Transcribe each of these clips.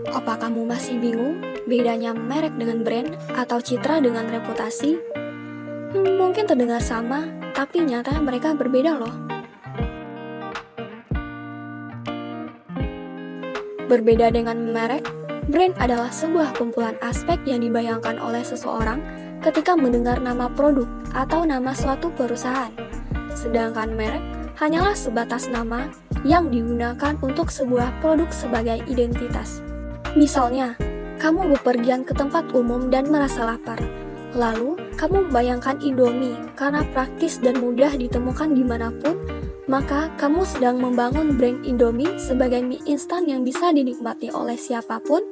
Apa kamu masih bingung bedanya merek dengan brand atau citra dengan reputasi? Mungkin terdengar sama, tapi nyata mereka berbeda loh. Berbeda dengan merek, brand adalah sebuah kumpulan aspek yang dibayangkan oleh seseorang ketika mendengar nama produk atau nama suatu perusahaan. Sedangkan merek hanyalah sebatas nama yang digunakan untuk sebuah produk sebagai identitas. Misalnya, kamu bepergian ke tempat umum dan merasa lapar. Lalu, kamu membayangkan Indomie karena praktis dan mudah ditemukan dimanapun, maka kamu sedang membangun brand Indomie sebagai mie instan yang bisa dinikmati oleh siapapun,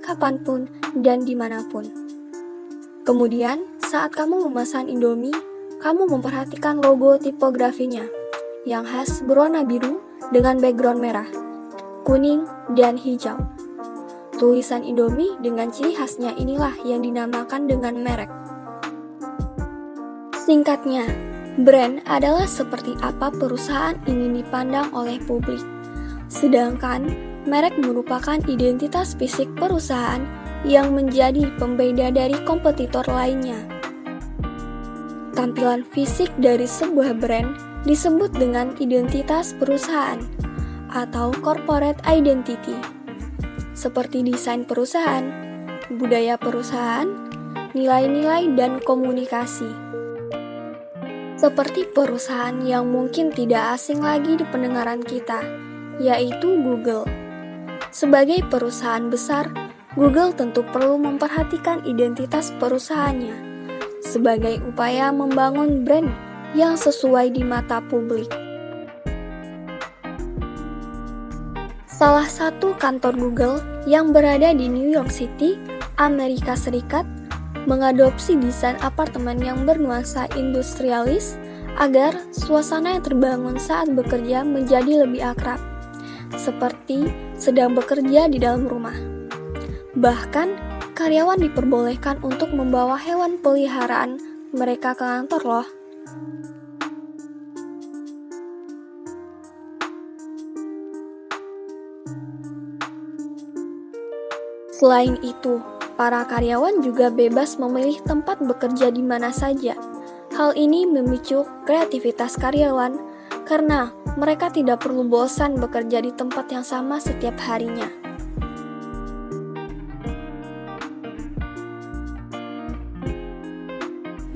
kapanpun, dan dimanapun. Kemudian, saat kamu memesan Indomie, kamu memperhatikan logo tipografinya, yang khas berwarna biru dengan background merah, kuning, dan hijau. Tulisan Indomie dengan ciri khasnya inilah yang dinamakan dengan merek. Singkatnya, brand adalah seperti apa perusahaan ingin dipandang oleh publik. Sedangkan, merek merupakan identitas fisik perusahaan yang menjadi pembeda dari kompetitor lainnya. Tampilan fisik dari sebuah brand disebut dengan identitas perusahaan atau corporate identity. Seperti desain perusahaan, budaya perusahaan, nilai-nilai, dan komunikasi. Seperti perusahaan yang mungkin tidak asing lagi di pendengaran kita, yaitu Google. Sebagai perusahaan besar, Google tentu perlu memperhatikan identitas perusahaannya sebagai upaya membangun brand yang sesuai di mata publik. Salah satu kantor Google yang berada di New York City, Amerika Serikat, mengadopsi desain apartemen yang bernuansa industrialis agar suasana yang terbangun saat bekerja menjadi lebih akrab, seperti sedang bekerja di dalam rumah. Bahkan, karyawan diperbolehkan untuk membawa hewan peliharaan mereka ke kantor loh. Selain itu, para karyawan juga bebas memilih tempat bekerja di mana saja. Hal ini memicu kreativitas karyawan karena mereka tidak perlu bosan bekerja di tempat yang sama setiap harinya.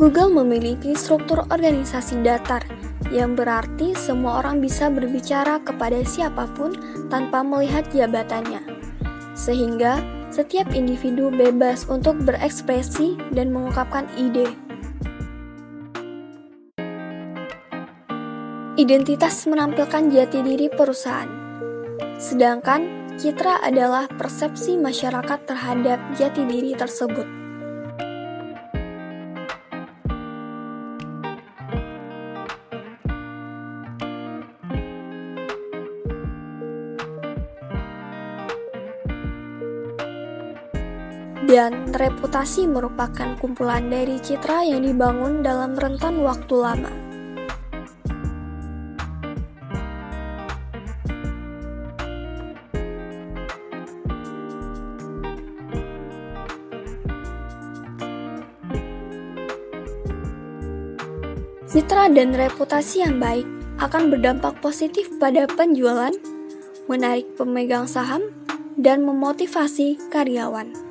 Google memiliki struktur organisasi datar, yang berarti semua orang bisa berbicara kepada siapapun tanpa melihat jabatannya. Sehingga setiap individu bebas untuk berekspresi dan mengungkapkan ide. Identitas menampilkan jati diri perusahaan, sedangkan citra adalah persepsi masyarakat terhadap jati diri tersebut. Dan reputasi merupakan kumpulan dari citra yang dibangun dalam rentan waktu lama. Citra dan reputasi yang baik akan berdampak positif pada penjualan, menarik pemegang saham, dan memotivasi karyawan.